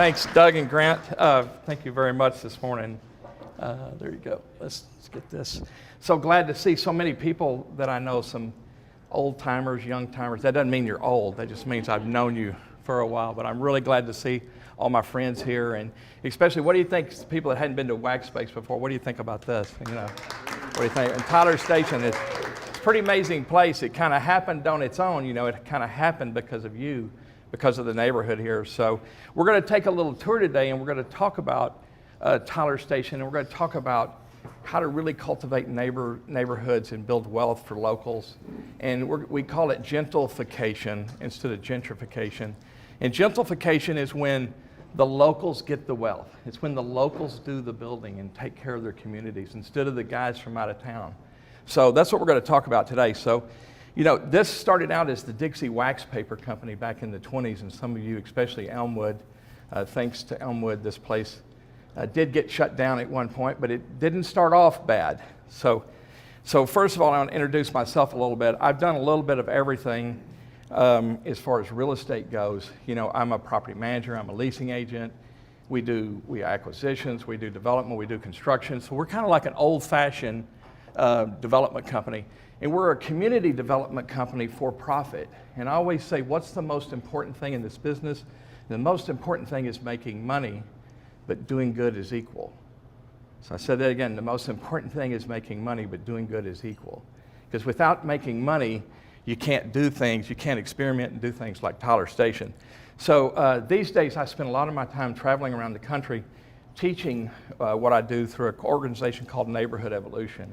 Thanks, Doug and Grant. Thank you very much this morning. There you go. Let's get this. So glad to see so many people that I know, some old timers, young timers. That doesn't mean you're old. That just means I've known you for a while. But I'm really glad to see all my friends here, and especially, what do you think, people that hadn't been to Wax Space before, what do you think about this? You know, what do you think? And Tyler Station is a pretty amazing place. It kind of happened on its own. You know, it kind of happened because of you, because of the neighborhood here. So we're going to take a little tour today, and we're going to talk about Tyler Station, and we're going to talk about how to really cultivate neighborhoods and build wealth for locals. And we call it gentrification instead of gentrification. And gentrification is when the locals get the wealth. It's when the locals do the building and take care of their communities instead of the guys from out of town. So that's what we're going to talk about today. So, you know, this started out as the Dixie Wax Paper Company back in the 20s, and some of you, especially Elmwood, thanks to Elmwood, this place did get shut down at one point, but it didn't start off bad. So first of all, I want to introduce myself a little bit. I've done a little bit of everything as far as real estate goes. You know, I'm a property manager, I'm a leasing agent. We acquisitions, we do development, we do construction. So we're kind of like an old-fashioned development company. And we're a community development company for profit. And I always say, what's the most important thing in this business? The most important thing is making money, but doing good is equal. So I said that again, the most important thing is making money, but doing good is equal. Because without making money, you can't do things, you can't experiment and do things like Tyler Station. So these days I spend a lot of my time traveling around the country teaching what I do through an organization called Neighborhood Evolution.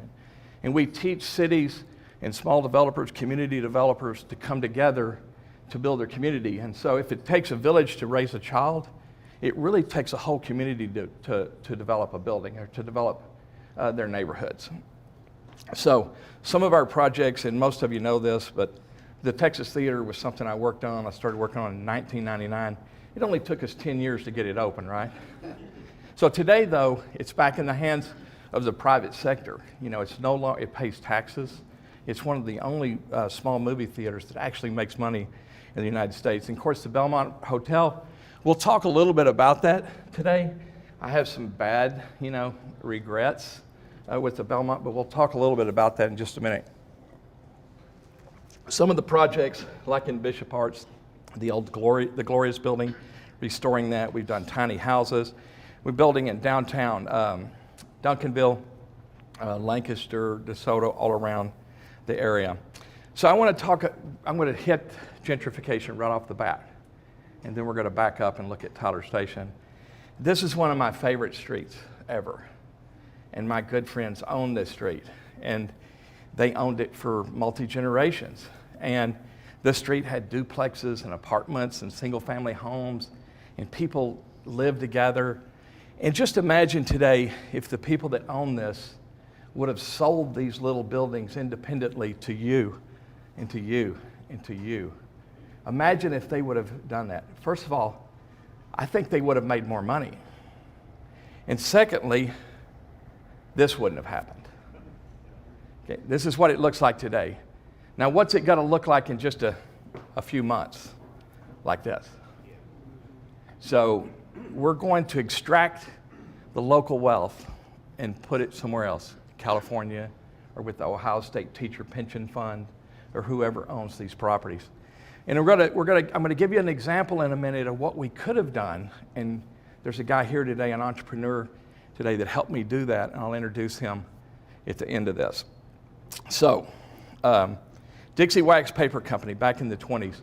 And we teach cities and small developers, community developers, to come together to build their community. And so if it takes a village to raise a child, it really takes a whole community to develop a building or to develop their neighborhoods. So some of our projects, and most of you know this, but the Texas Theater was something I worked on. I started working on it in 1999. It only took us 10 years to get it open, right? So today, though, it's back in the hands of the private sector. You know, it's no longer, it pays taxes. It's one of the only small movie theaters that actually makes money in the United States. And of course, the Belmont Hotel, we'll talk a little bit about that today. I have some bad, regrets with the Belmont, but we'll talk a little bit about that in just a minute. Some of the projects, like in Bishop Arts, the Glorious building, restoring that. We've done tiny houses. We're building in downtown Duncanville, Lancaster, DeSoto, all around the area. So I'm going to hit gentrification right off the bat, and then we're going to back up and look at Tyler Station. This is one of my favorite streets ever. And my good friends own this street, and they owned it for multi-generations. And this street had duplexes and apartments and single-family homes, and people lived together. And just imagine today if the people that own this would have sold these little buildings independently to you, and to you, and to you. Imagine if they would have done that. First of all, I think they would have made more money. And secondly, this wouldn't have happened. Okay, this is what it looks like today. Now, what's it going to look like in just a few months? Like this. So we're going to extract the local wealth and put it somewhere else, California, or with the Ohio State Teacher Pension Fund, or whoever owns these properties. And I'm going to give you an example in a minute of what we could have done. And there's a guy here today, an entrepreneur today, that helped me do that, and I'll introduce him at the end of this. So, Dixie Wax Paper Company back in the 20s.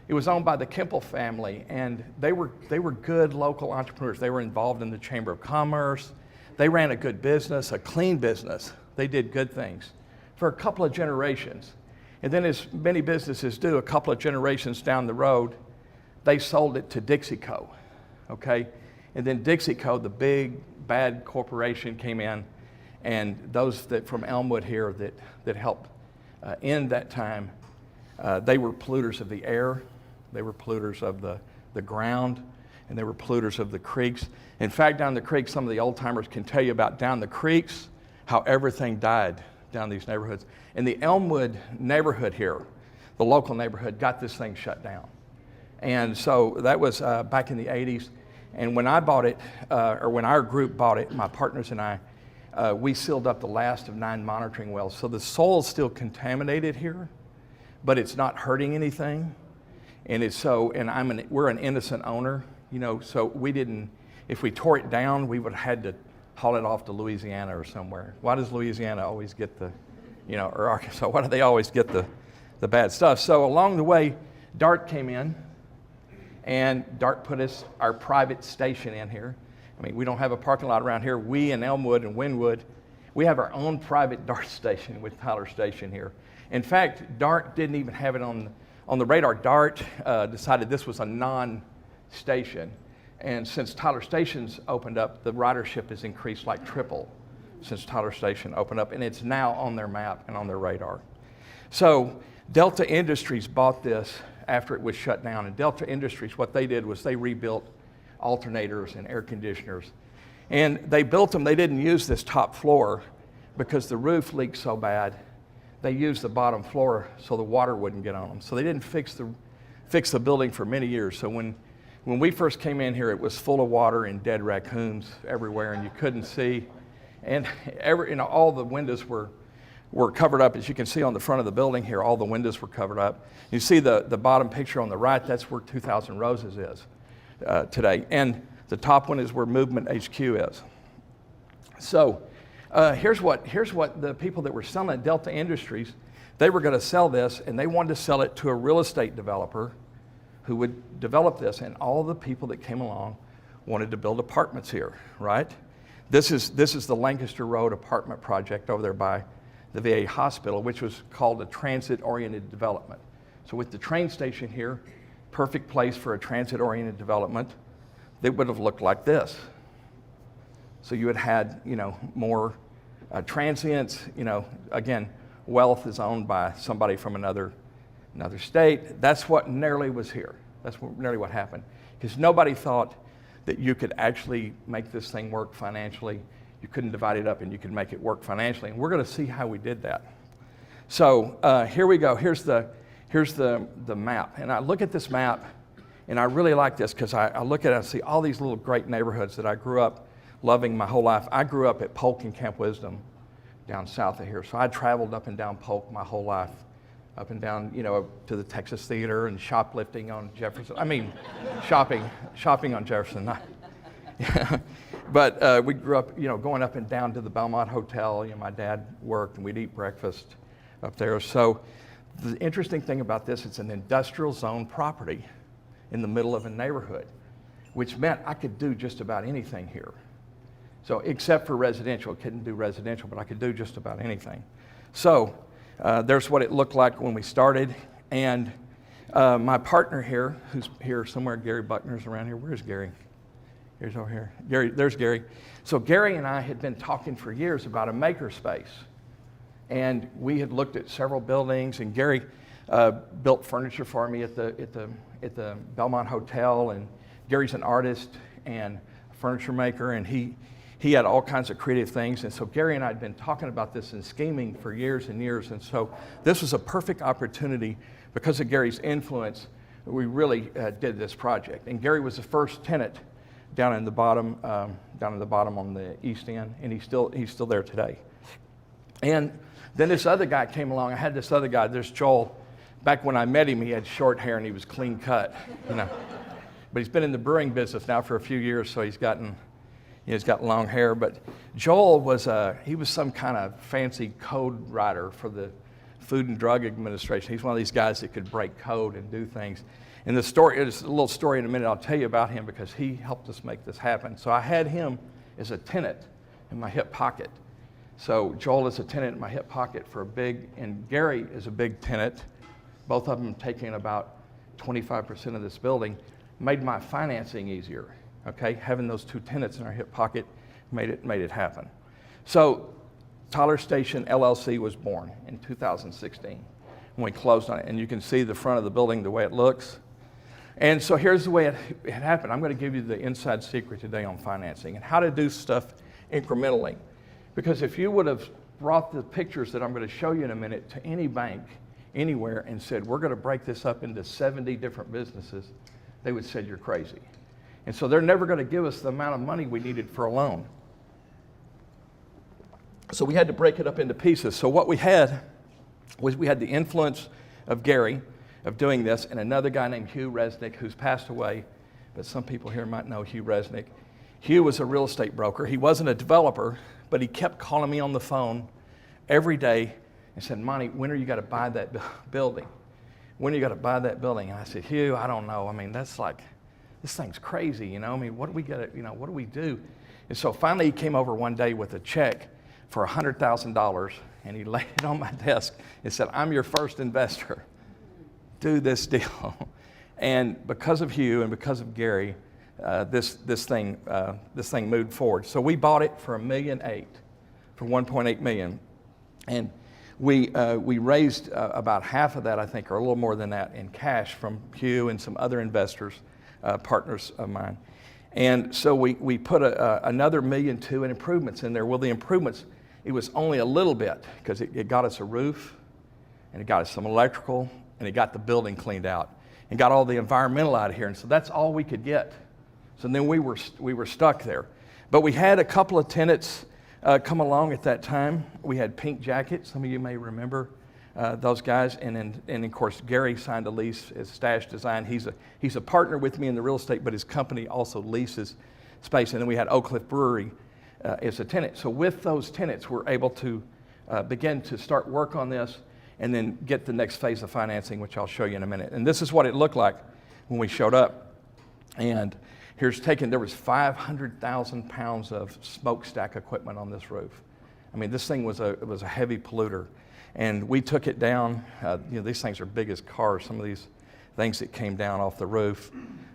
It was owned by the Kemple family, and they were good local entrepreneurs. They were involved in the Chamber of Commerce. They ran a good business, a clean business. They did good things for a couple of generations. And then, as many businesses do, a couple of generations down the road, they sold it to Dixie Co. Okay? And then Dixie Co., the big, bad corporation, came in, and those that from Elmwood here that helped end that time, they were polluters of the air, they were polluters of the ground, and they were polluters of the creeks. In fact, down the creek, some of the old timers can tell you about down the creeks, how everything died down these neighborhoods. And the Elmwood neighborhood here, the local neighborhood, got this thing shut down. And so that was back in the 80s. And when I bought it, or when our group bought it, my partners and I, we sealed up the last of 9 monitoring wells. So the soil's still contaminated here, but it's not hurting anything. And it's so, and we're an innocent owner, you know, so we didn't, if we tore it down, we would have had to haul it off to Louisiana or somewhere. Why does Louisiana always get the, you know, or Arkansas, why do they always get the bad stuff? So along the way, DART came in, and DART put our private station in here. I mean, we don't have a parking lot around here. We in Elmwood and Wynwood, we have our own private DART station with Tyler Station here. In fact, DART didn't even have it on the radar. DART decided this was a non-station. And since Tyler Station's opened up, the ridership has increased like triple since Tyler Station opened up, and it's now on their map and on their radar. So Delta Industries bought this after it was shut down. And Delta Industries, what they did was they rebuilt alternators and air conditioners. And they built them, they didn't use this top floor because the roof leaked so bad. They used the bottom floor so the water wouldn't get on them. So they didn't fix the building for many years. So when we first came in here, it was full of water and dead raccoons everywhere, and you couldn't see. And all the windows were covered up. As you can see on the front of the building here, all the windows were covered up. You see the bottom picture on the right, that's where 2000 Roses is today. And the top one is where Movement HQ is. So here's what the people that were selling at Delta Industries, they were going to sell this, and they wanted to sell it to a real estate developer who would develop this. And all the people that came along wanted to build apartments here, right? This is the Lancaster Road apartment project over there by the VA hospital, which was called a transit-oriented development. So with the train station here, perfect place for a transit-oriented development. They would have looked like this. So you had, you know, more transients, you know, again, wealth is owned by somebody from another state. That's what nearly was here. That's nearly what happened. Because nobody thought that you could actually make this thing work financially. You couldn't divide it up and you could make it work financially. And we're going to see how we did that. So here we go. Here's the map. And I look at this map, and I really like this because I look at it and see all these little great neighborhoods that I grew up loving my whole life. I grew up at Polk and Camp Wisdom down south of here. So I traveled up and down Polk my whole life, up and down, you know, to the Texas Theater and shoplifting on Jefferson. I mean, shopping on Jefferson. But we grew up, you know, going up and down to the Belmont Hotel. You know, my dad worked, and we'd eat breakfast up there. So the interesting thing about this, it's an industrial zone property in the middle of a neighborhood, which meant I could do just about anything here. So except for residential, I couldn't do residential, but I could do just about anything. So there's what it looked like when we started. And my partner here, who's here somewhere, Gary Buckner's around here. Where's Gary? Gary's over here. Gary, there's Gary. So Gary and I had been talking for years about a makerspace. And we had looked at several buildings, and Gary built furniture for me at the Belmont Hotel. And Gary's an artist and a furniture maker, and he had all kinds of creative things. And so Gary and I had been talking about this and scheming for years and years. And so this was a perfect opportunity because of Gary's influence. We really did this project. And Gary was the first tenant down in the bottom on the east end, and he's still there today. And then this other guy came along. I had this other guy. There's Joel. Back when I met him, he had short hair and he was clean cut, you know. But he's been in the brewing business now for a few years, so he's got long hair. But Joel was some kind of fancy code writer for the Food and Drug Administration. He's one of these guys that could break code and do things. And it's a little story in a minute I'll tell you about him because he helped us make this happen. So I had him as a tenant in my hip pocket. So Joel is a tenant in my hip pocket and Gary is a big tenant. Both of them taking about 25% of this building, made my financing easier. Okay, having those two tenants in our hip pocket made it happen. So Tyler Station LLC was born in 2016 when we closed on it, and you can see the front of the building the way it looks. And so here's the way it happened. I'm going to give you the inside secret today on financing and how to do stuff incrementally. Because if you would have brought the pictures that I'm going to show you in a minute to any bank anywhere and said, we're going to break this up into 70 different businesses, they would say you're crazy. And so they're never going to give us the amount of money we needed for a loan. So we had to break it up into pieces. So what we had was we had the influence of Gary of doing this, and another guy named Hugh Resnick, who's passed away, but some people here might know Hugh Resnick. Hugh was a real estate broker. He wasn't a developer, but he kept calling me on the phone every day and said, Monte, when are you going to buy that building? When are you going to buy that building? And I said, Hugh, I don't know. I mean, that's like, this thing's crazy, you know? I mean, what do we get? You know, what do we do? And so finally he came over one day with a check for $100,000, and he laid it on my desk and said, I'm your first investor. Do this deal. And because of Hugh and because of Gary, this thing moved forward. So we bought it for $1.8 million, for $1.8 million, and we raised about half of that, I think, or a little more than that, in cash from Hugh and some other investors, partners of mine. And so we put another $1.2 million in improvements in there. Well, the improvements, it was only a little bit because it got us a roof, and it got us some electrical, and it got the building cleaned out, and got all the environmental out of here. And so that's all we could get. So then we were stuck there. But we had a couple of tenants come along at that time. We had Pink Jacket. Some of you may remember those guys. And of course, Gary signed a lease as Stash Design. He's a partner with me in the real estate, but his company also leases space. And then we had Oak Cliff Brewery as a tenant. So with those tenants, we're able to begin to start work on this and then get the next phase of financing, which I'll show you in a minute. And this is what it looked like when we showed up. And there was 500,000 pounds of smokestack equipment on this roof. I mean, this thing was a heavy polluter. And we took it down. These things are big as cars, some of these things that came down off the roof.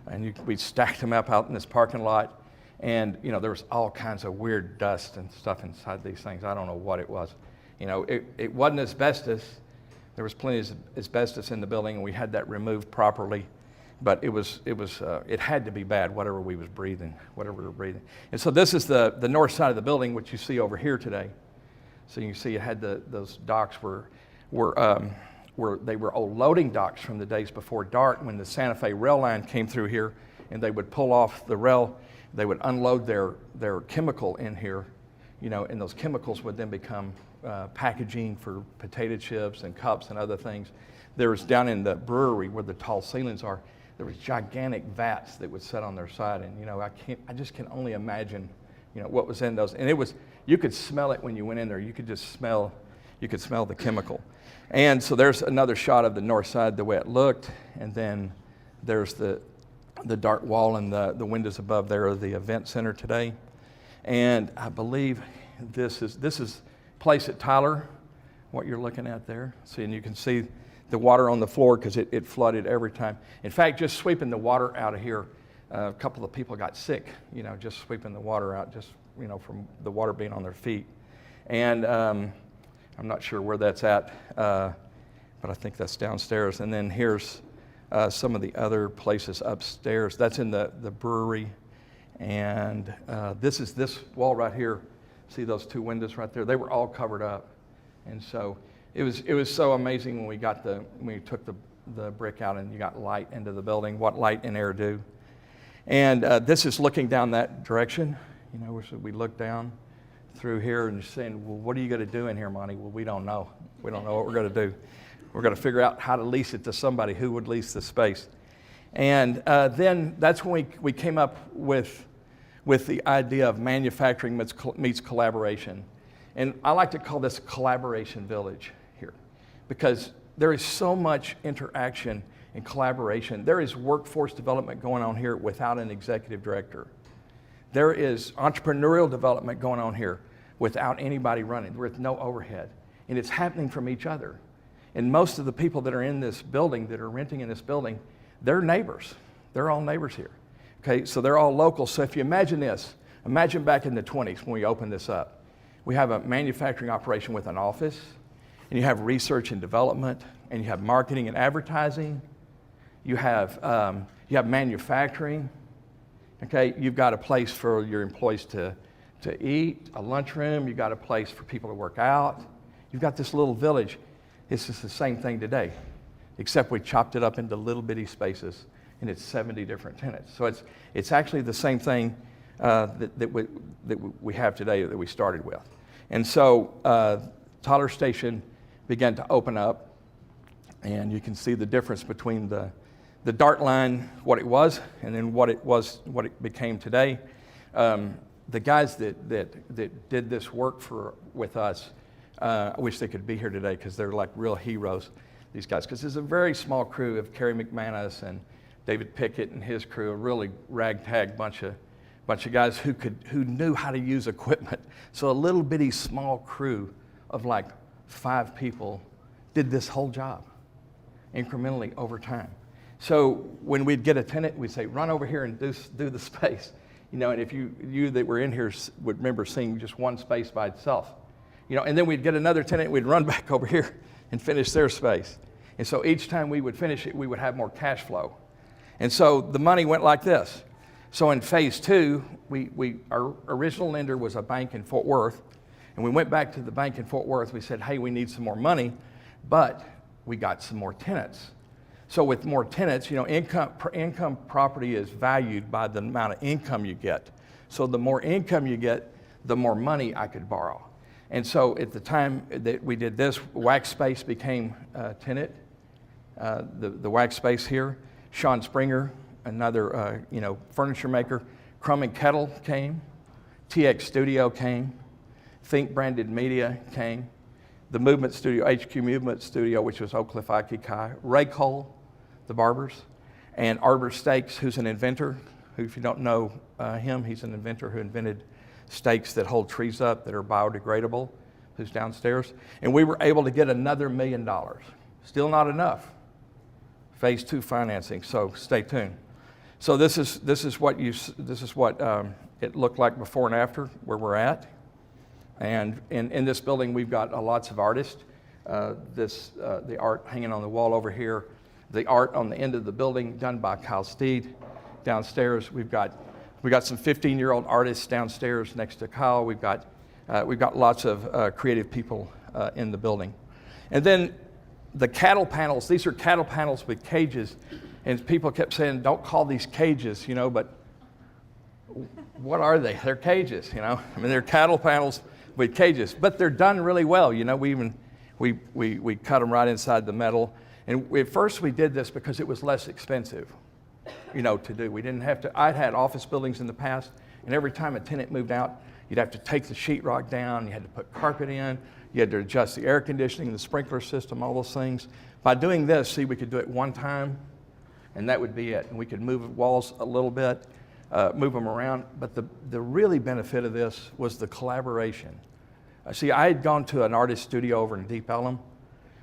And we stacked them up out in this parking lot. And, there was all kinds of weird dust and stuff inside these things. I don't know what it was. It wasn't asbestos. There was plenty of asbestos in the building, and we had that removed properly. But it had to be bad, whatever we were breathing. And so this is the north side of the building, which you see over here today. So you can see it had those docks were old loading docks from the days before DART, when the Santa Fe rail line came through here, and they would pull off the rail. They would unload their chemical in here, and those chemicals would then become packaging for potato chips and cups and other things. There was down in the brewery where the tall ceilings are, there was gigantic vats that would sit on their side, and I just can only imagine, what was in those. And you could smell it when you went in there. You could smell the chemical. And so there's another shot of the north side, the way it looked, and then there's the dark wall and the windows above there are the event center today. And I believe this is place at Tyler, what you're looking at there. See, and you can see the water on the floor because it flooded every time. In fact, just sweeping the water out of here, a couple of people got sick, just sweeping the water out, from the water being on their feet. And I'm not sure where that's at, but I think that's downstairs. And then here's some of the other places upstairs. That's in the brewery. And this wall right here. See those two windows right there? They were all covered up. And so it was so amazing when we took the brick out and you got light into the building, what light and air do. And this is looking down that direction. We look down through here and saying, well, what are you going to do in here, Monte? Well, we don't know. We don't know what we're going to do. We're going to figure out how to lease it to somebody who would lease the space. And then that's when we came up with the idea of manufacturing meets collaboration. And I like to call this collaboration village here, because there is so much interaction and collaboration. There is workforce development going on here without an executive director. There is entrepreneurial development going on here without anybody running, with no overhead. And it's happening from each other. And most of the people that are in this building, that are renting in this building, they're neighbors. They're all neighbors here. Okay, so they're all local. So if you imagine this, imagine back in the 20s when we opened this up. We have a manufacturing operation with an office, and you have research and development, and you have marketing and advertising. You have manufacturing. Okay, you've got a place for your employees to eat, a lunchroom. You've got a place for people to work out. You've got this little village. It's just the same thing today, except we chopped it up into little bitty spaces, and it's 70 different tenants. So it's actually the same thing that we have today that we started with. And so Tyler Station began to open up, and you can see the difference between the dark line, what it was, and then what it became today. The guys that did this work with us, I wish they could be here today because they're like real heroes, these guys. Because there's a very small crew of Kerry McManus and David Pickett and his crew, a really ragtag bunch of guys who knew how to use equipment. So a little bitty small crew of like 5 people did this whole job incrementally over time. So when we'd get a tenant, we'd say, run over here and do the space. And if you that were in here would remember seeing just one space by itself. And then we'd get another tenant, we'd run back over here and finish their space. And so each time we would finish it, we would have more cash flow. And so the money went like this. So in phase 2, our original lender was a bank in Fort Worth, and we went back to the bank in Fort Worth. We said, hey, we need some more money, but we got some more tenants. So with more tenants, income property is valued by the amount of income you get. So the more income you get, the more money I could borrow. And so at the time that we did this, Wax Space became a tenant. The Wax Space here, Sean Springer, another furniture maker. Crumb and Kettle came. TX Studio came. Think Branded Media came. The Movement Studio, HQ Movement Studio, which was Oak Cliff Kai. Ray Cole, the barbers, and Arbor Steaks, who's an inventor. Who, if you don't know him, he's an inventor who invented stakes that hold trees up that are biodegradable, who's downstairs. And we were able to get another $1 million. Still not enough. Phase 2 financing, so stay tuned. So this is what it looked like before and after where we're at. And in this building, we've got lots of artists. The art hanging on the wall over here, the art on the end of the building done by Kyle Steed. Downstairs, we've got some 15-year-old artists downstairs next to Kyle. We've got lots of creative people in the building. And then the cattle panels, these are cattle panels with cages. And people kept saying, don't call these cages, but what are they? They're cages, they're cattle panels with cages, but they're done really well. We cut them right inside the metal. And at first we did this because it was less expensive, to do. We didn't have to. I'd had office buildings in the past, and every time a tenant moved out, you'd have to take the sheetrock down, you had to put carpet in, you had to adjust the air conditioning, the sprinkler system, all those things. By doing this, we could do it one time, and that would be it. And we could move walls a little bit, move them around. But the really benefit of this was the collaboration. I had gone to an artist studio over in Deep Ellum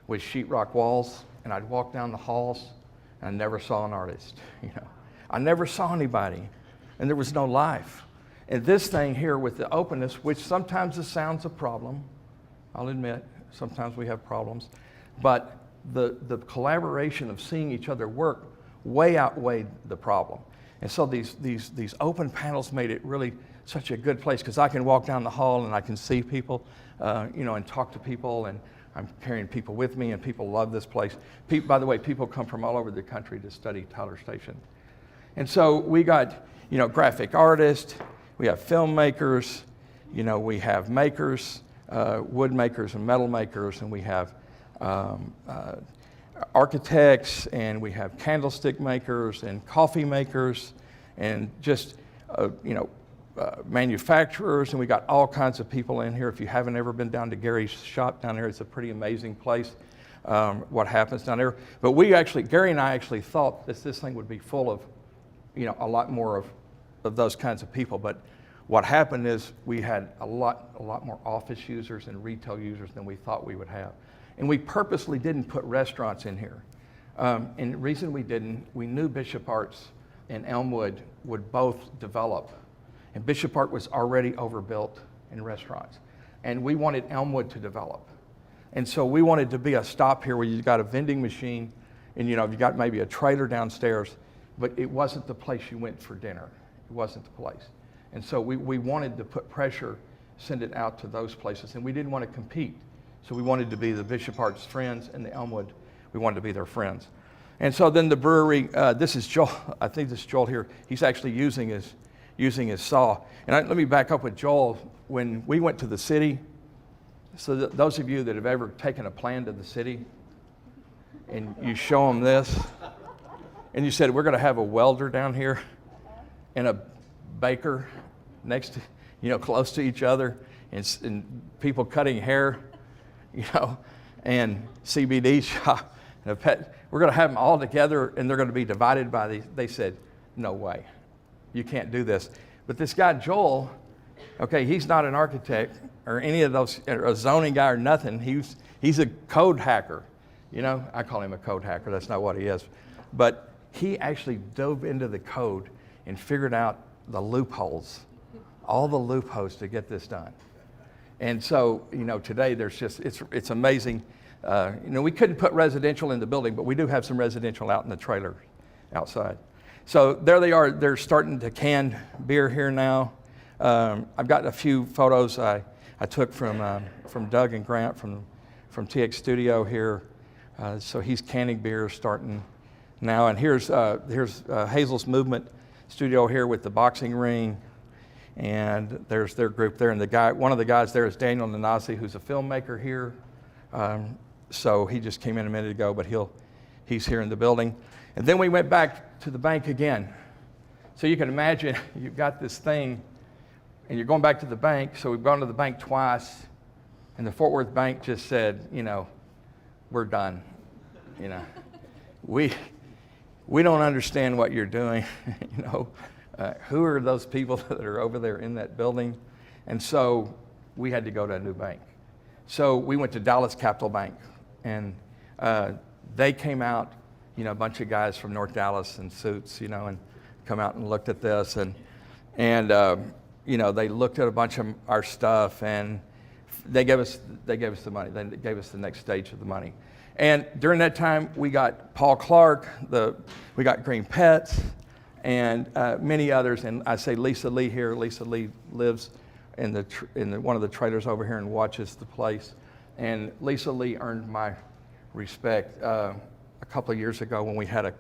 with sheetrock walls, and I'd walk down the halls, and I never saw an artist. I never saw anybody, and there was no life. And this thing here with the openness, which sometimes the sound's a problem, I'll admit, sometimes we have problems, but the collaboration of seeing each other work way outweighed the problem. And so these open panels made it really such a good place, because I can walk down the hall and I can see people, and talk to people, and I'm carrying people with me, and people love this place. By the way, people come from all over the country to study Tyler Station. And so we got, graphic artists, we have filmmakers, we have makers, wood makers and metal makers, and we have architects, and we have candlestick makers and coffee makers, and just manufacturers, and we got all kinds of people in here. If you haven't ever been down to Gary's shop down there, it's a pretty amazing place. What happens down there? But Gary and I actually thought that this thing would be full of, a lot more of those kinds of people. But what happened is we had a lot more office users and retail users than we thought we would have. And we purposely didn't put restaurants in here. And the reason we didn't, we knew Bishop Arts and Elmwood would both develop. And Bishop Art was already overbuilt in restaurants. And we wanted Elmwood to develop. And so we wanted to be a stop here where you've got a vending machine and you got maybe a trailer downstairs, but it wasn't the place you went for dinner. It wasn't the place. And so we wanted to put pressure, send it out to those places. And we didn't want to compete. So we wanted to be the Bishop Arts friends, and the Elmwood, we wanted to be their friends. And so then the brewery, this is Joel, I think this is Joel here. He's actually using his saw. And let me back up with Joel. When we went to the city, so those of you that have ever taken a plan to the city, and you show them this, and you said, we're going to have a welder down here and a baker next to, close to each other, and people cutting hair, and CBD shop, and a pet. We're going to have them all together, and they're going to be divided by these. They said, no way. You can't do this. But this guy, Joel, okay, he's not an architect or any of those, or a zoning guy or nothing. He's a code hacker. I call him a code hacker. That's not what he is. But he actually dove into the code and figured out the loopholes, all the loopholes to get this done. And so, today there's just, it's amazing. We couldn't put residential in the building, but we do have some residential out in the trailer outside. So there they are. They're starting to can beer here now. I've got a few photos I took from Doug and Grant from TX Studio here. So he's canning beer starting now. And here's Hazel's Movement Studio here with the boxing ring. And there's their group there. And one of the guys there is Daniel Nanasi, who's a filmmaker here. So he just came in a minute ago, but he's here in the building. And then we went back to the bank again. So you can imagine you've got this thing, and you're going back to the bank. So we've gone to the bank twice, and the Fort Worth Bank just said, we're done. We don't understand what you're doing. Who are those people that are over there in that building? And so we had to go to a new bank. So we went to Dallas Capital Bank, and they came out, a bunch of guys from North Dallas in suits, and come out and looked at this, and they looked at a bunch of our stuff, and they gave us the money. They gave us the next stage of the money. And during that time, we got Paul Clark, we got Green Pets, and many others. And I say Lisa Lee here. Lisa Lee lives in one of the trailers over here and watches the place. And Lisa Lee earned my respect a couple of years ago when we had a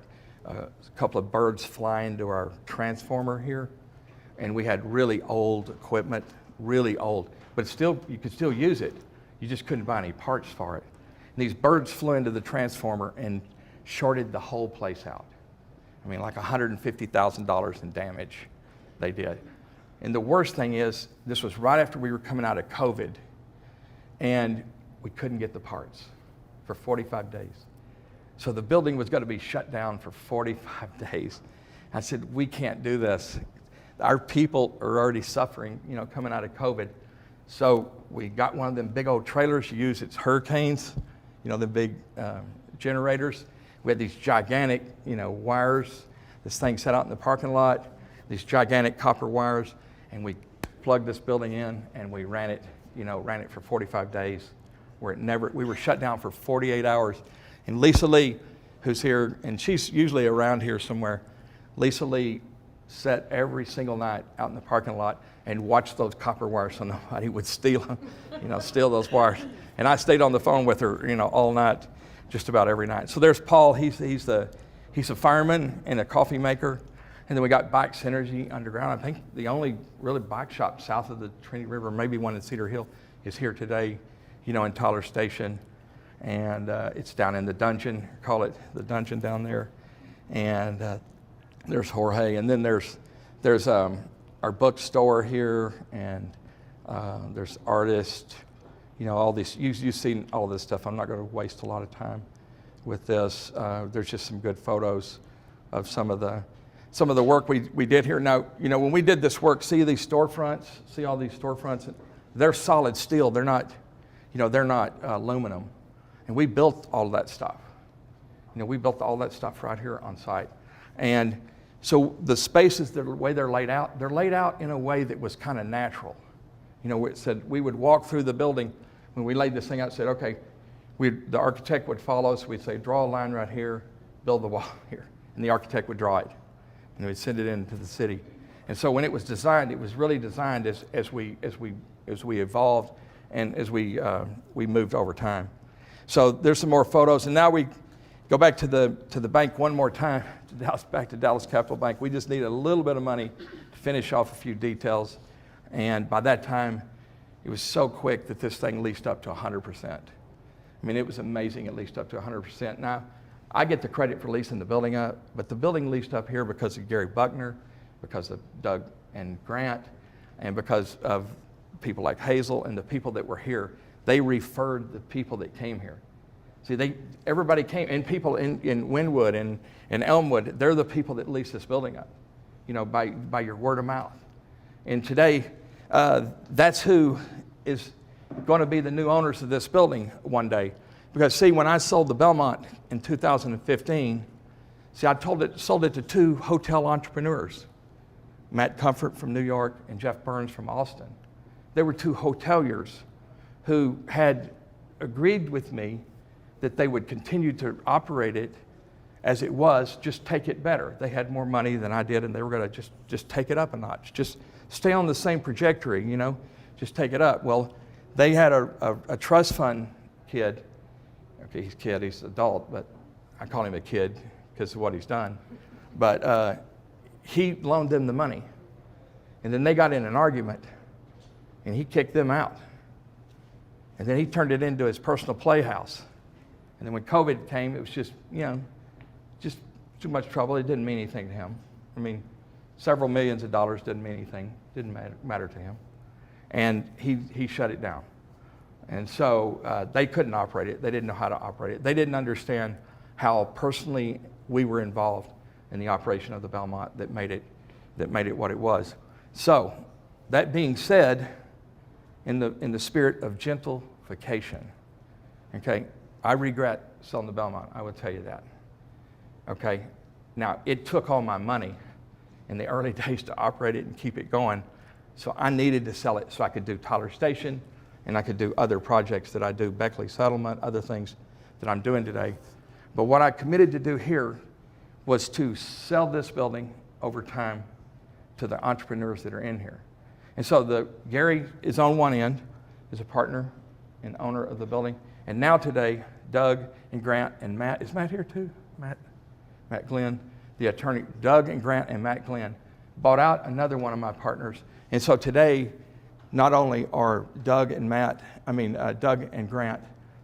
couple of birds fly into our transformer here, and we had really old equipment, really old, but still you could still use it. You just couldn't buy any parts for it. And these birds flew into the transformer and shorted the whole place out. I mean, like $150,000 in damage they did. And the worst thing is, this was right after we were coming out of COVID, and we couldn't get the parts for 45 days. So the building was going to be shut down for 45 days. I said, we can't do this. Our people are already suffering, coming out of COVID. So we got one of them big old trailers you use. It's Hurricanes, the big generators. We had these gigantic, wires. This thing set out in the parking lot, these gigantic copper wires, and we plugged this building in, and we ran it for 45 days, where we were shut down for 48 hours. And Lisa Lee, who's here, and she's usually around here somewhere, Lisa Lee sat every single night out in the parking lot and watched those copper wires so nobody would steal them, steal those wires. And I stayed on the phone with her, all night, just about every night. So there's Paul. He's a fireman and a coffee maker. And then we got Bike Synergy Underground. I think the only really bike shop south of the Trinity River, maybe one in Cedar Hill, is here today, in Tyler Station. And it's down in the dungeon, call it the dungeon down there. And there's Jorge. And then there's our bookstore here, and there's artists, all these. You've seen all this stuff. I'm not going to waste a lot of time with this. There's just some good photos of some of the work we did here. Now, when we did this work, see these storefronts? See all these storefronts? They're solid steel. They're not, they're not aluminum. And we built all of that stuff. We built all that stuff right here on site. And so the spaces, the way they're laid out in a way that was kind of natural. It said we would walk through the building when we laid this thing out. Said, okay, the architect would follow us. We'd say, draw a line right here, build the wall here, and the architect would draw it, and we'd send it into the city. And so when it was designed, it was really designed as we evolved and as we moved over time. So there's some more photos, and now we Go back to the bank one more time, back to Dallas Capital Bank. We just needed a little bit of money to finish off a few details. And by that time, it was so quick that this thing leased up to 100%. I mean, it was amazing, it leased up to 100%. Now, I get the credit for leasing the building up, but the building leased up here because of Gary Buckner, because of Doug and Grant, and because of people like Hazel and the people that were here. They referred the people that came here. See, everybody came, and people in Wynwood and Elmwood, they're the people that lease this building up, by your word of mouth. And today, that's who is going to be the new owners of this building one day. Because see, when I sold the Belmont in 2015, see, I sold it to two hotel entrepreneurs, Matt Comfort from New York and Jeff Burns from Austin. They were two hoteliers who had agreed with me that they would continue to operate it as it was, just take it better. They had more money than I did, and they were going to just take it up a notch. Just stay on the same trajectory, just take it up. Well, they had a trust fund kid. Okay, he's an adult, but I call him a kid because of what he's done. But he loaned them the money. And then they got in an argument, and he kicked them out. And then he turned it into his personal playhouse. And then when COVID came, it was just too much trouble. It didn't mean anything to him. I mean, several millions of dollars didn't mean anything. Didn't matter to him. And he shut it down. And so they couldn't operate it. They didn't know how to operate it. They didn't understand how personally we were involved in the operation of the Belmont that made it what it was. So, that being said, in the spirit of gentrification, okay, I regret selling the Belmont. I would tell you that. Okay, now it took all my money in the early days to operate it and keep it going, so I needed to sell it so I could do Tyler Station, and I could do other projects that I do, Beckley Settlement, other things that I'm doing today. But what I committed to do here was to sell this building over time to the entrepreneurs that are in here. And so Gary is on one end, is a partner and owner of the building. And now today, Doug and Grant and Matt, is Matt here too? Matt Glenn, the attorney, Doug and Grant and Matt Glenn bought out another one of my partners. And so today, not only are Doug and Grant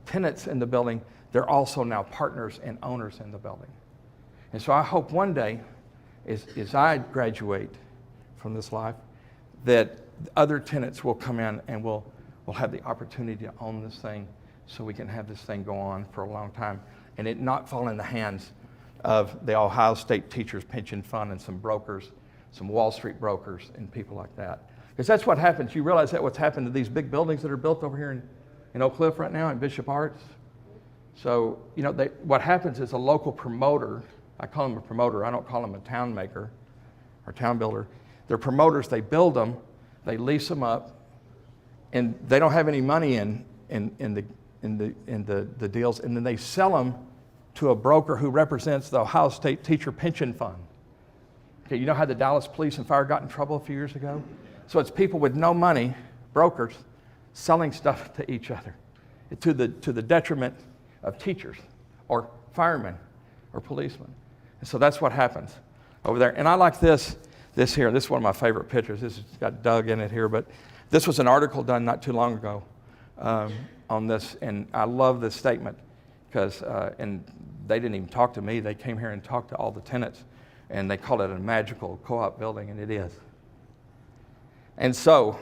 tenants in the building, they're also now partners and owners in the building. And so I hope one day, as I graduate from this life, that other tenants will come in and we'll have the opportunity to own this thing so we can have this thing go on for a long time and it not fall in the hands of the Ohio State Teachers Pension Fund and some brokers, some Wall Street brokers and people like that. Because that's what happens. You realize that what's happened to these big buildings that are built over here in Oak Cliff right now in Bishop Arts? So, what happens is a local promoter, I call him a promoter, I don't call him a town maker or town builder. They're promoters, they build them, they lease them up, and they don't have any money in the deals, and then they sell them to a broker who represents the Ohio State Teacher Pension Fund. Okay, you know how the Dallas Police and Fire got in trouble a few years ago? So it's people with no money, brokers, selling stuff to each other to the detriment of teachers or firemen or policemen. And so that's what happens over there. And I like this here. This is one of my favorite pictures. This has got Doug in it here, but this was an article done not too long ago on this, and I love this statement because, and they didn't even talk to me. They came here and talked to all the tenants, and they called it a magical co-op building, and it is. And so,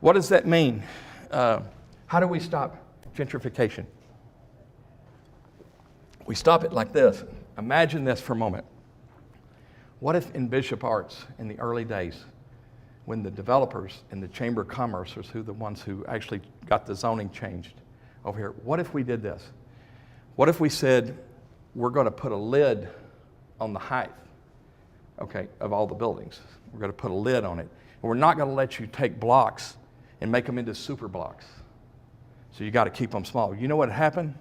what does that mean? How do we stop gentrification? We stop it like this. Imagine this for a moment. What if in Bishop Arts in the early days, when the developers in the Chamber of Commerce was the ones who actually got the zoning changed over here, what if we did this? What if we said, we're going to put a lid on the height, okay, of all the buildings. We're going to put a lid on it. And we're not going to let you take blocks and make them into super blocks. So you got to keep them small. You know what happened?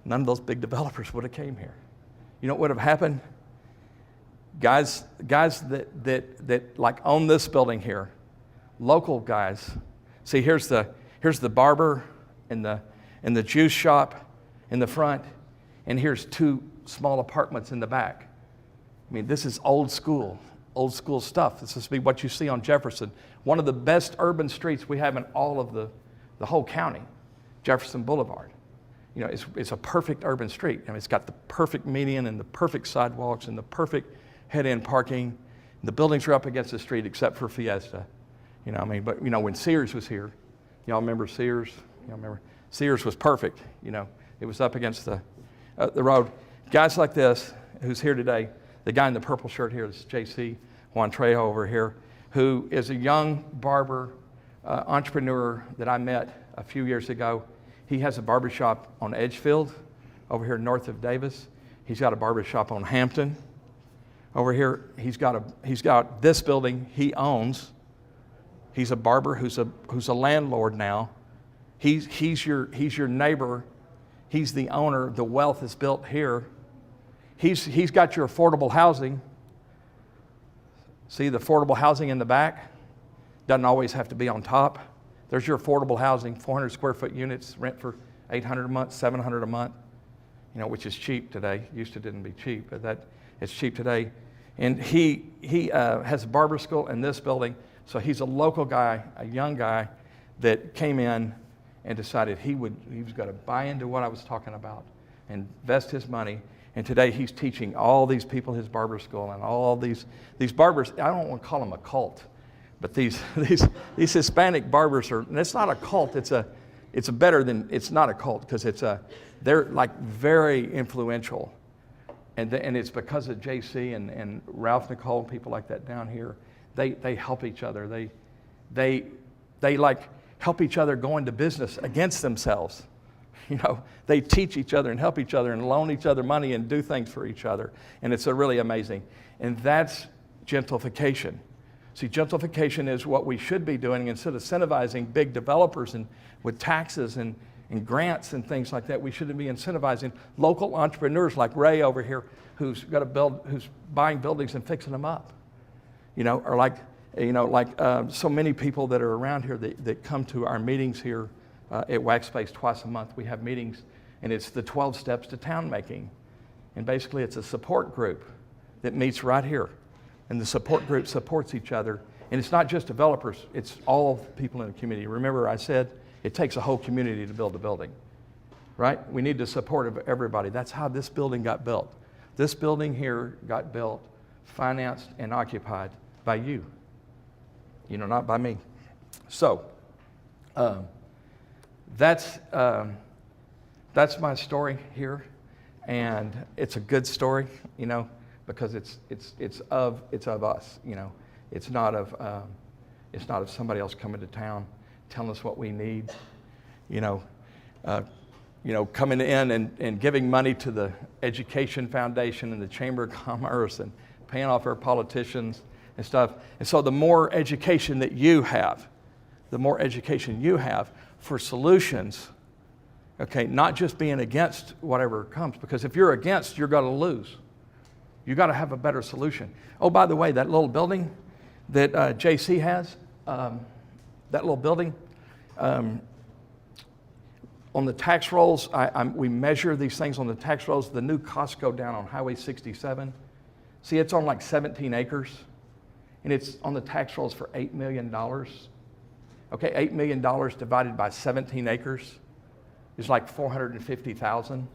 None of those big developers would have came here. You know what would have happened? Guys that like own this building here, local guys. See, here's the barber and the juice shop in the front, and here's 2 small apartments in the back. I mean, this is old school stuff. This is what you see on Jefferson. One of the best urban streets we have in all of the whole county, Jefferson Boulevard. You know, it's a perfect urban street. I mean, it's got the perfect median and the perfect sidewalks and the perfect head-in parking. The buildings are up against the street except for Fiesta. You know, I mean, but you know, when Sears was here, y'all remember Sears? Y'all remember? Sears was perfect. You know, it was up against the road. Guys like this, who's here today, the guy in the purple shirt here is J.C. Juan Trejo over here, who is a young barber entrepreneur that I met a few years ago. He has a barbershop on Edgefield over here north of Davis. He's got a barbershop on Hampton. Over here, he's got this building he owns. He's a barber who's a landlord now. He's your neighbor. He's the owner. The wealth is built here. He's got your affordable housing. See the affordable housing in the back? Doesn't always have to be on top. There's your affordable housing, 400 square foot units, rent for $800 a month, $700 a month, you know, which is cheap today. Used to didn't be cheap, but it's cheap today. And he has a barber school in this building. So he's a local guy, a young guy that came in and decided he was going to buy into what I was talking about, invest his money. And today he's teaching all these people his barber school, and all these barbers. I don't want to call them a cult, but these Hispanic barbers are. And it's not a cult. It's not a cult because they're like very influential, and it's because of JC and Ralph Nicole and people like that down here. They help each other. They like help each other go into business against themselves. You know, they teach each other and help each other and loan each other money and do things for each other. And it's really amazing. And that's gentrification. See, gentrification is what we should be doing instead of incentivizing big developers and with taxes and grants and things like that. We should be incentivizing local entrepreneurs like Ray over here who's buying buildings and fixing them up. You know, or like so many people that are around here that come to our meetings here at Wax Space twice a month. We have meetings, and it's the 12 steps to town making. And basically, it's a support group that meets right here. And the support group supports each other. And it's not just developers, it's all people in the community. Remember, I said it takes a whole community to build a building, right? We need the support of everybody. That's how this building got built. This building here got built, financed, and occupied by you. You know, not by me. So, that's my story here, and it's a good story, you know, because it's of us, you know. It's not of somebody else coming to town telling us what we need, you know, coming in and giving money to the Education Foundation and the Chamber of Commerce and paying off our politicians and stuff. And so the more education that you have, for solutions, okay, not just being against whatever comes, because if you're against, you're going to lose. You got to have a better solution. Oh, by the way, that little building that JC has, that little building, on the tax rolls, we measure these things on the tax rolls. The new Costco down on Highway 67, see, it's on like 17 acres, and it's on the tax rolls for $8 million. Okay, $8 million divided by 17 acres is like $450,000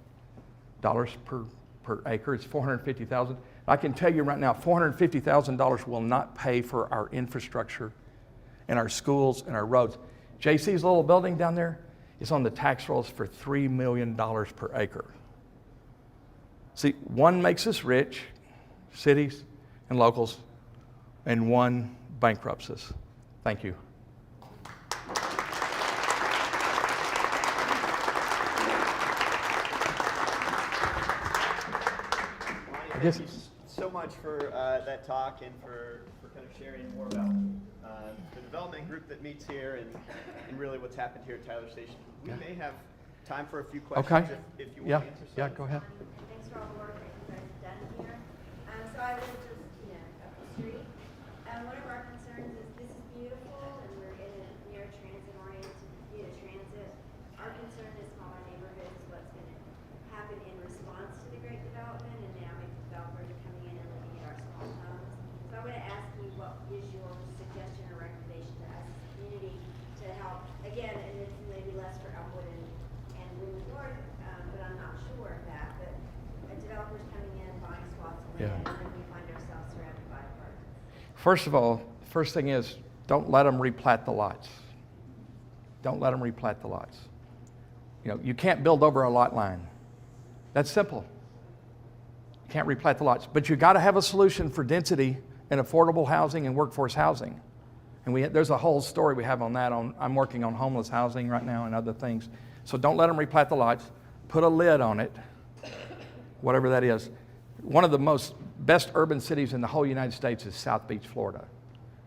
per acre. It's $450,000. I can tell you right now, $450,000 will not pay for our infrastructure and our schools and our roads. JC's little building down there is on the tax rolls for $3 million per acre. See, one makes us rich, cities and locals, and one bankrupts us. Thank you. Thank you so much for that talk and for kind of sharing more about the development group that meets here and really what's happened here at Tyler Station. We may have time for a few questions if you want to answer some. Yeah, go ahead. Thanks for all the work that you guys have done here. So I live just up the street. One of our concerns is this is beautiful and we're in a near transit-oriented transit. Our concern is smaller neighborhoods is what's going to happen in response Yeah. and then we find ourselves surrounded by apartments. First of all, first thing is, don't let them replat the lots. Don't let them replat the lots. You know, you can't build over a lot line. That's simple. You can't replat the lots. But you got to have a solution for density and affordable housing and workforce housing. And there's a whole story we have on that. I'm working on homeless housing right now and other things. So don't let them replat the lots. Put a lid on it, whatever that is. One of the best urban cities in the whole United States is South Beach, Florida.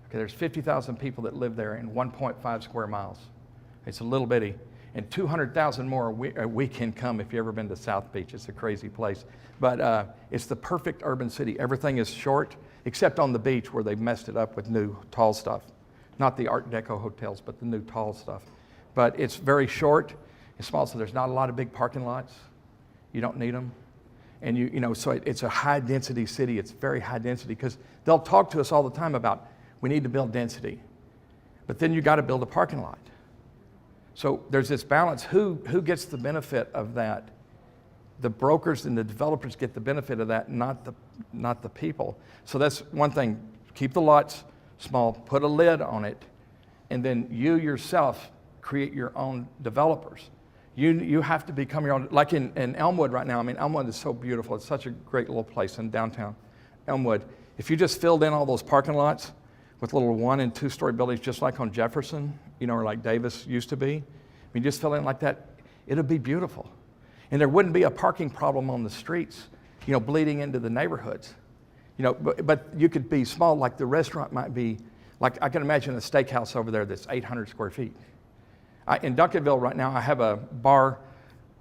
Okay, there's 50,000 people that live there in 1.5 square miles. It's a little bitty. And 200,000 more a week can come if you've ever been to South Beach. It's a crazy place. But it's the perfect urban city. Everything is short, except on the beach where they've messed it up with new tall stuff. Not the Art Deco hotels, but the new tall stuff. But it's very short. It's small, so there's not a lot of big parking lots. You don't need them. And so it's a high density city. It's very high density because they'll talk to us all the time about we need to build density. But then you got to build a parking lot. So there's this balance. Who gets the benefit of that? The brokers and the developers get the benefit of that, not the people. So that's one thing. Keep the lots small, put a lid on it, and then you yourself create your own developers. You have to become your own, like in Elmwood right now. I mean, Elmwood is so beautiful. It's such a great little place in downtown Elmwood. If you just filled in all those parking lots with little 1- and 2-story buildings, just like on Jefferson, or like Davis used to be, I mean, just fill in like that, it'd be beautiful. And there wouldn't be a parking problem on the streets, bleeding into the neighborhoods. But you could be small, like the restaurant might be, like I can imagine a steakhouse over there that's 800 square feet. In Duncanville right now, I have a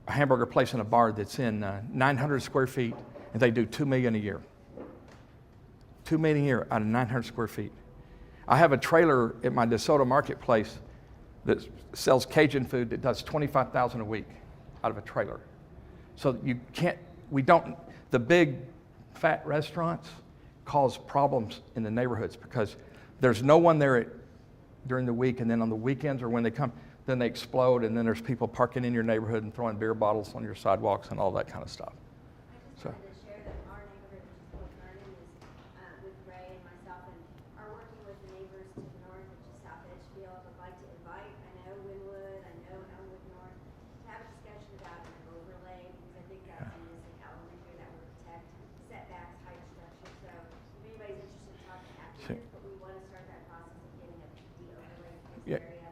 hamburger place and a bar that's in 900 square feet, and they do $2 million a year. $2 million a year out of 900 square feet. I have a trailer at my DeSoto marketplace that sells Cajun food that does $25,000 a week out of a trailer. So the big fat restaurants cause problems in the neighborhoods because there's no one there during the week, and then on the weekends or when they come, then they explode, and then there's people parking in your neighborhood and throwing beer bottles on your sidewalks and all that kind of stuff. I just wanted to share that our neighborhood, which is called Vernon, is with Ray and myself, and are working with the neighbors to the north, which is South Edgefield. I'd like to invite, I know Wynwood, I know Elmwood North, to have a discussion about an overlay, because I think that's a missing element here that would protect setbacks, height structure. So if anybody's interested in talking after this, but we want to start that process of getting a PD overlay for this area.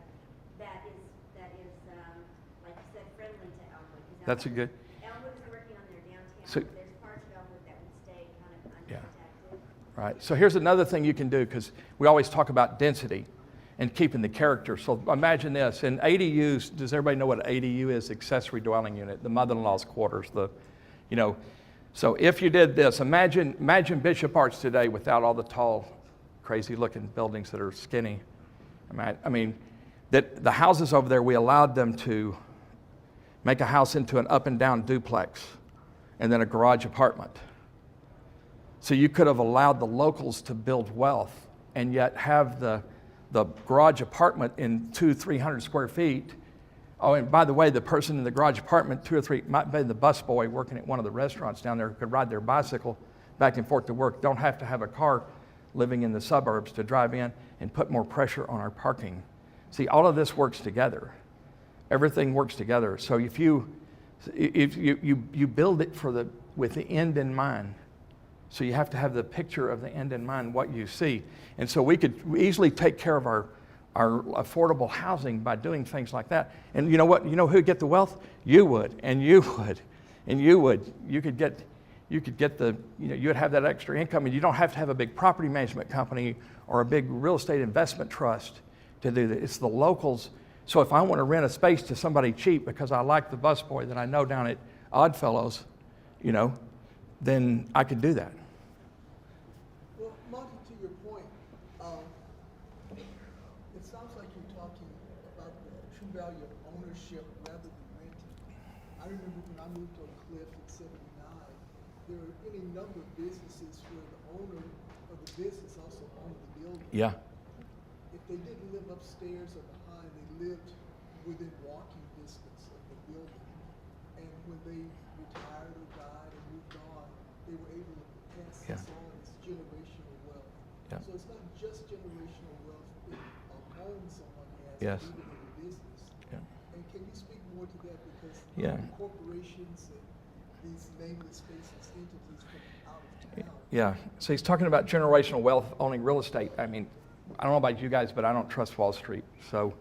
Like you said, friendly to Elmwood. That's a good. Elmwood is working on their downtown, So- but there's parts of Elmwood that would stay kind of unprotected. Right. So here's another thing you can do, because we always talk about density and keeping the character. So imagine this. In ADUs, does everybody know what ADU is? Accessory dwelling unit, the mother-in-law's quarters. So if you did this, imagine Bishop Arts today without all the tall, crazy-looking buildings that are skinny. I mean, that the houses over there, we allowed them to make a house into an up-and-down duplex and then a garage apartment. So you could have allowed the locals to build wealth and yet have the garage apartment in 200-300 square feet. Oh, and by the way, the person in the garage apartment, 2 or 3, might be the busboy working at one of the restaurants down there who could ride their bicycle back and forth to work. Don't have to have a car living in the suburbs to drive in and put more pressure on our parking. See, all of this works together. Everything works together. So if you build it with the end in mind. So you have to have the picture of the end in mind, what you see. And so we could easily take care of our affordable housing by doing things like that. And you know what? You know who'd get the wealth? You would, and you would, and you would. You could get you'd have that extra income, and you don't have to have a big property management company or a big real estate investment trust to do that. It's the locals. So if I want to rent a space to somebody cheap because I like the busboy that I know down at Oddfellows, then I could do that. Well, Monte, to your point, it sounds like you're talking about the true value of ownership rather than renting. I remember when I moved to a cliff in '79, there were any number of businesses where the owner of the business also owned the building. Yeah. If they didn't live upstairs or behind, they lived within walking distance of the building. And when they retired or died or moved on, they were able to pass Yeah. own someone has, Yes. even in a business. Yeah. And can you speak more to that, because Yeah. corporations and these nameless spaces, entities from out of town. Yeah, so he's talking about generational wealth owning real estate. I mean, I don't know about you guys, but I don't trust Wall Street. So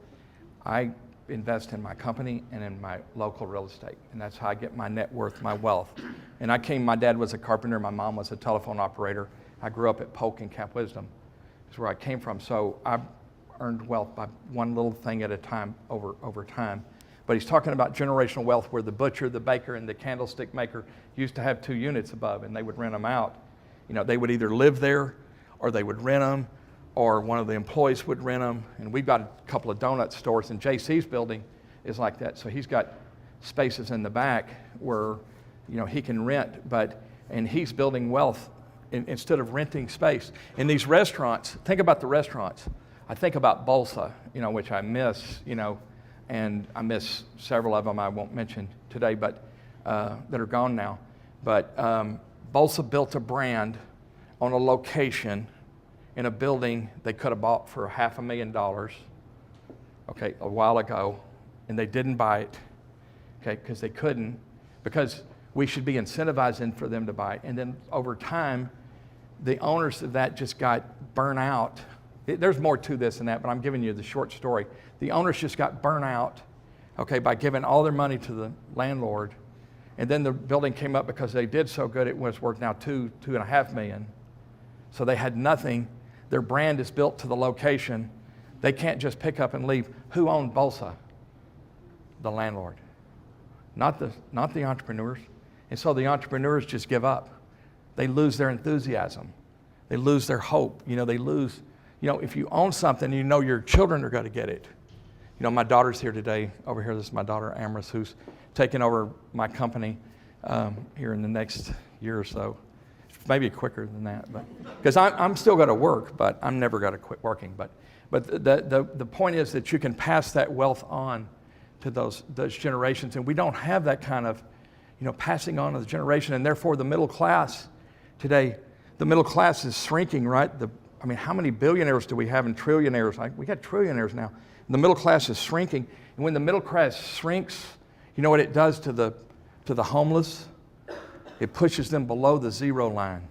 I invest in my company and in my local real estate. And that's how I get my net worth, my wealth. And my dad was a carpenter, my mom was a telephone operator. I grew up at Polk and Camp Wisdom. That's where I came from. So I've earned wealth by one little thing at a time over time. But he's talking about generational wealth where the butcher, the baker, and the candlestick maker used to have 2 units above, and they would rent them out. You know, they would either live there or they would rent them, or one of the employees would rent them. And we've got a couple of donut stores, and JC's building is like that. So he's got spaces in the back where, you know, he can rent, and he's building wealth instead of renting space. In these restaurants, think about the restaurants. I think about Bolsa, you know, which I miss, you know, and I miss several of them I won't mention today, but that are gone now. But Bolsa built a brand on a location in a building they could have bought for $500,000, okay, a while ago, and they didn't buy it, okay, because they couldn't, because we should be incentivizing for them to buy it. And then over time, the owners of that just got burnt out. There's more to this than that, but I'm giving you the short story. The owners just got burnt out, okay, by giving all their money to the landlord. And then the building came up because they did so good, it was worth now $2.5 million. So they had nothing. Their brand is built to the location. They can't just pick up and leave. Who owned Bolsa? The landlord, not the entrepreneurs. And so the entrepreneurs just give up. They lose their enthusiasm. They lose their hope. You know, they lose, you know, if you own something, you know your children are going to get it. You know, my daughter's here today. Over here, this is my daughter, Amris, who's taking over my company here in the next year or so. Maybe quicker than that, but because I'm still going to work, but I'm never going to quit working. But the point is that you can pass that wealth on to those generations, and we don't have that kind of, you know, passing on to the generation, and therefore the middle class today, the middle class is shrinking, right? I mean, how many billionaires do we have and trillionaires? We got trillionaires now. And the middle class is shrinking, and when the middle class shrinks, you know what it does to the homeless? It pushes them below the zero line.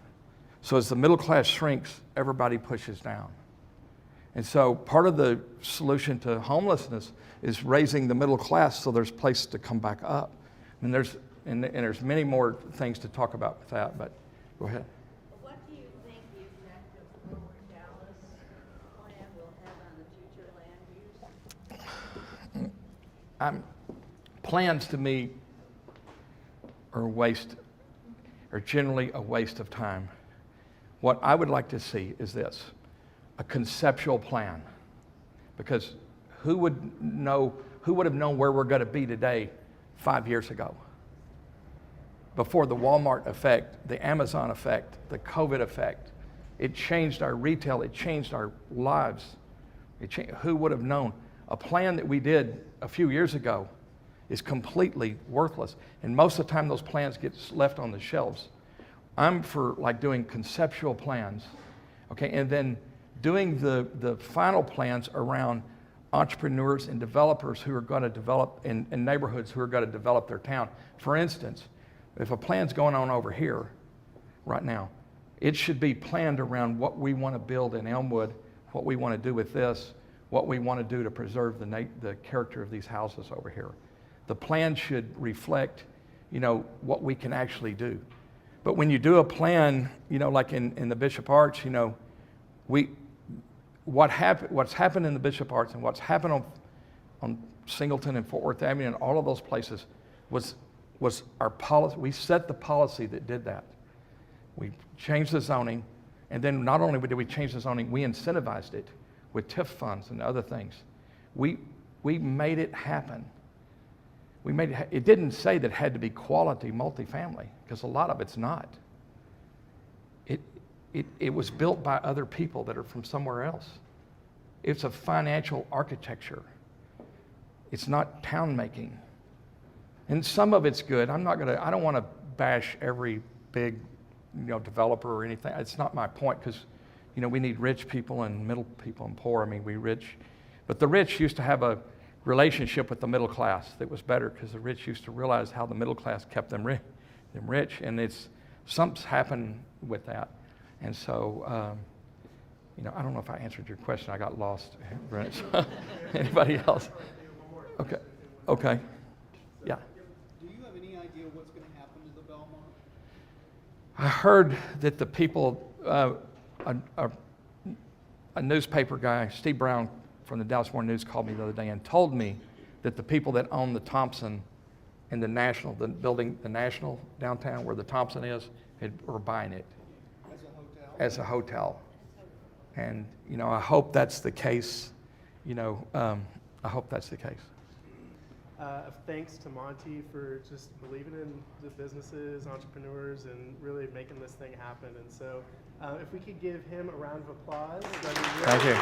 So as the middle class shrinks, everybody pushes down. And so part of the solution to homelessness is raising the middle class so there's place to come back up. And there's many more things to talk about with that, but go ahead. What do you think the effect of Lower Dallas plan will have on the future land use? Plans to me are generally a waste of time. What I would like to see is this, a conceptual plan. Because who would have known where we're going to be today 5 years ago? Before the Walmart effect, the Amazon effect, the COVID effect, it changed our retail, it changed our lives. Who would have known? A plan that we did a few years ago is completely worthless. And most of the time those plans get left on the shelves. I'm for like doing conceptual plans, okay, and then doing the final plans around entrepreneurs and developers who are going to develop in neighborhoods who are going to develop their town. For instance, if a plan's going on over here right now, it should be planned around what we want to build in Elmwood, what we want to do with this, what we want to do to preserve the character of these houses over here. The plan should reflect, you know, what we can actually do. But when you do a plan, you know, like in the Bishop Arts, you know, what's happened in the Bishop Arts and what's happened on Singleton and Fort Worth Avenue and all of those places was our policy. We set the policy that did that. We changed the zoning, and then not only did we change the zoning, we incentivized it with TIF funds and other things. We made it happen. It didn't say that it had to be quality multifamily, because a lot of it's not. It was built by other people that are from somewhere else. It's a financial architecture. It's not town making. And some of it's good. I don't want to bash every big, you know, developer or anything. It's not my point, because, you know, we need rich people and middle people and poor. I mean, But the rich used to have a relationship with the middle class that was better because the rich used to realize how the middle class kept them rich, and something's happened with that. And so, I don't know if I answered your question. I got lost. Anybody else? Okay. Yeah. Do you have any idea what's going to happen to the Belmont? I heard that the people, a newspaper guy, Steve Brown from the Dallas Morning News, called me the other day and told me that the people that own the Thompson in the National downtown where the Thompson is, were buying it as a hotel. And, I hope that's the case. I hope that's the case. Thanks to Monte for just believing in the businesses, entrepreneurs, and really making this thing happen. And so if we could give him a round of applause. That'd be really Thank you.